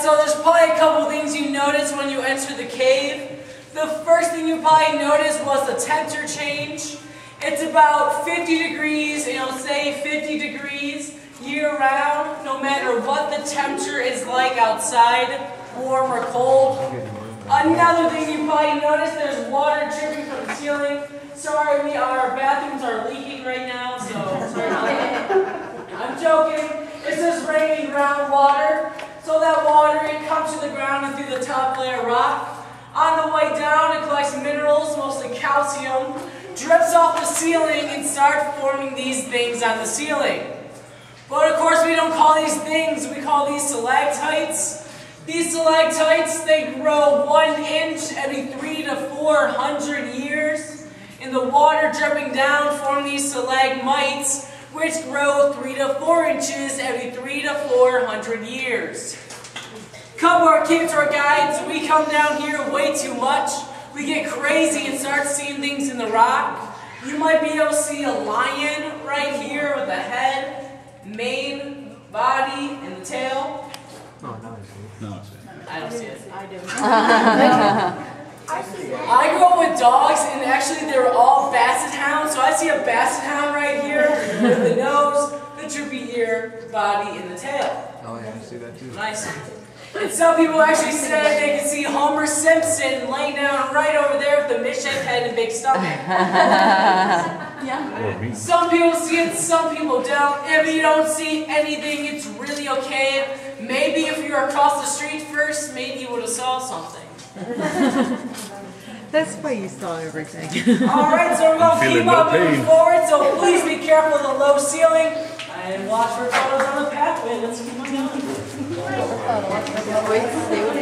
so there's probably a couple things you notice when you enter the cave. The first thing you probably noticed was the temperature change. It's about 50 degrees, and it'll say 50 degrees year-round, no matter what the temperature is like outside, warm or cold. Another thing you probably noticed, there's water dripping from the ceiling. Sorry, our bathrooms are leaking right now, so sorry about that. I'm joking. It's just raining groundwater. So that water, it comes to the ground and through the top layer of rock. On the way down, it collects minerals, mostly calcium, drips off the ceiling and starts forming these things on the ceiling. But of course, we don't call these things, we call these stalactites. These stalactites, they grow 1 inch every 300 to 400 years. And the water dripping down form these stalagmites, which grow 3 to 4 inches every 300 to 400 years. Come to our cave tour guides, we come down here way too much. We get crazy and start seeing things in the rock. You might be able to see a lion right here with a head, mane, body, and the tail. Oh, no, I see. No, I don't see it. I do. I grew up with dogs, and actually they were all basset hounds. So I see a basset hound right here with the nose, the droopy ear, body, and the tail. Oh, yeah, I see that too. Nice. And some people actually said they could see Homer Simpson laying down right over there with the misshapen head and big stomach. Yeah. Some people see it, some people don't. If you don't see anything, it's really okay. Maybe if you were across the street first, maybe you would have saw something. That's why you saw everything. Alright, so we're going to keep on moving forward, so please be careful of the low ceiling. And watch for photos on the pathway. Let's keep on going. Wait, stay with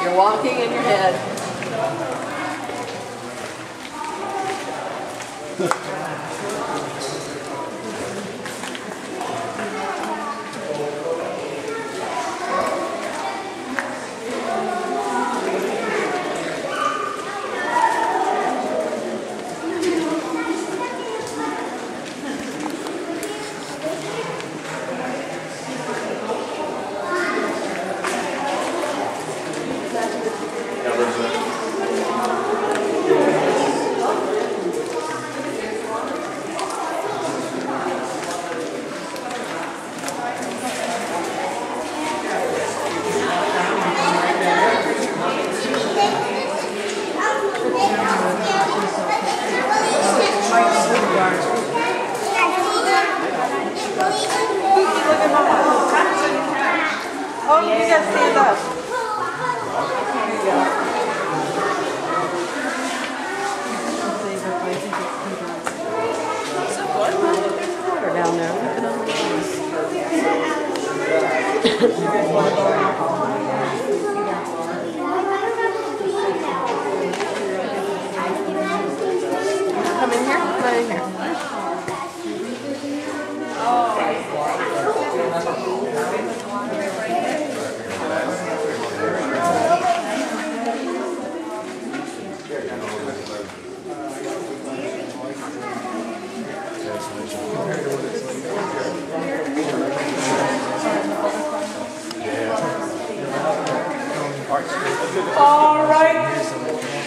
You're walking in your head. Oh, you gotta stand up. There you go. There's water down there. Look at all Come in here. Come in here. Alright,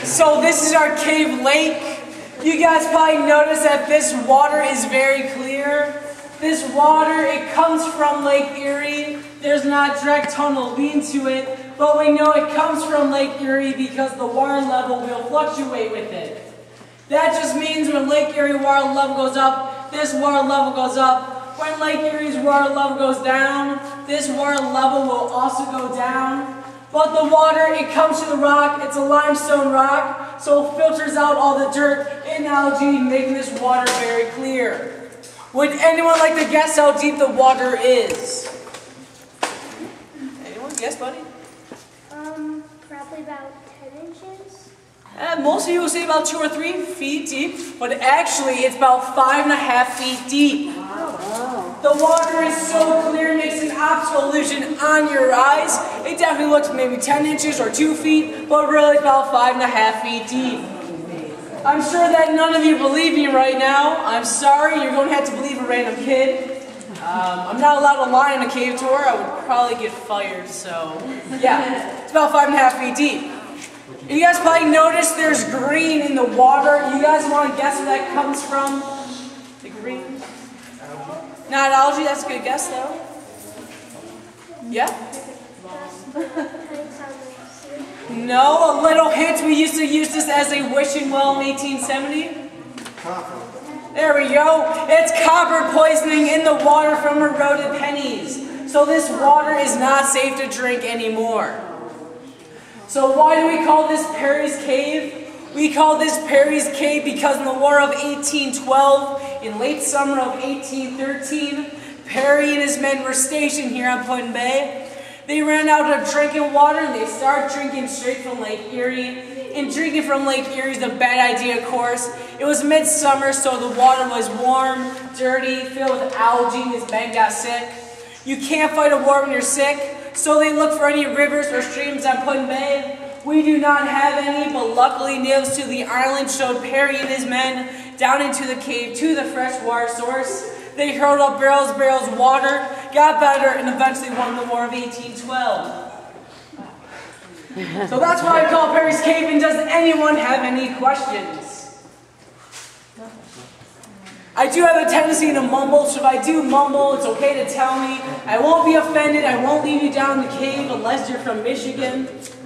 so this is our cave lake. You guys probably noticed that this water is very clear. This water, it comes from Lake Erie. There's not direct tunnel leading to it, but we know it comes from Lake Erie because the water level will fluctuate with it. That just means when Lake Erie water level goes up, this water level goes up. When Lake Erie's water level goes down, this water level will also go down. But the water, it comes to the rock, it's a limestone rock, so it filters out all the dirt and algae, making this water very clear. Would anyone like to guess how deep the water is? Anyone guess, buddy? Probably about 10 inches. Most of you will say about 2 or 3 feet deep, but actually it's about 5.5 feet deep. The water is so clear, it makes an optical illusion on your eyes. It definitely looks maybe 10 inches or 2 feet, but really it's about 5.5 feet deep. I'm sure that none of you believe me right now. I'm sorry, you're going to have to believe a random kid. I'm not allowed to lie on a cave tour. I would probably get fired, so yeah, it's about 5.5 feet deep. You guys probably noticed there's green in the water. You guys want to guess where that comes from? The green? Not algae, that's a good guess though. Yeah? No, a little hint. We used to use this as a wishing well in 1870. There we go. It's copper poisoning in the water from eroded pennies. So this water is not safe to drink anymore. So why do we call this Perry's Cave? We call this Perry's Cave because in the War of 1812, in late summer of 1813, Perry and his men were stationed here on Put-in-Bay. They ran out of drinking water and they started drinking straight from Lake Erie. And drinking from Lake Erie is a bad idea, of course. It was midsummer, so the water was warm, dirty, filled with algae, and his men got sick. You can't fight a war when you're sick, so they looked for any rivers or streams on Put-in-Bay. We do not have any, but luckily natives to the island showed Perry and his men down into the cave to the fresh water source. They hurled up barrels of water, got better, and eventually won the War of 1812. So that's why I call Perry's Cave, and does anyone have any questions? I do have a tendency to mumble, so if I do mumble, it's okay to tell me. I won't be offended, I won't leave you down in the cave unless you're from Michigan. So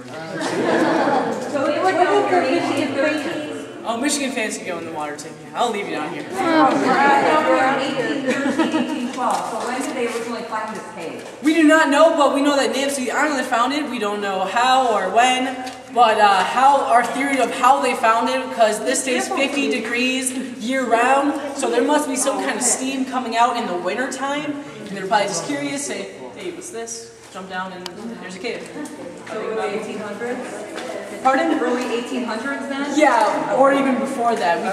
what is the Michigan fans? Oh, Michigan fans can go in the water too. Yeah, I'll leave you down here. We're around 1813, 1812. So when did they originally find this cave? We do not know, but we know that natives to the island found it. We don't know how or when, but our theory of how they found it, because this stays 50 degrees year-round, so there must be some kind of steam coming out in the winter time, and they're probably just curious, say, hey, what's this? Jump down and there's a cave. So early 1800s? Pardon? Early 1800s then? Yeah, or even before that.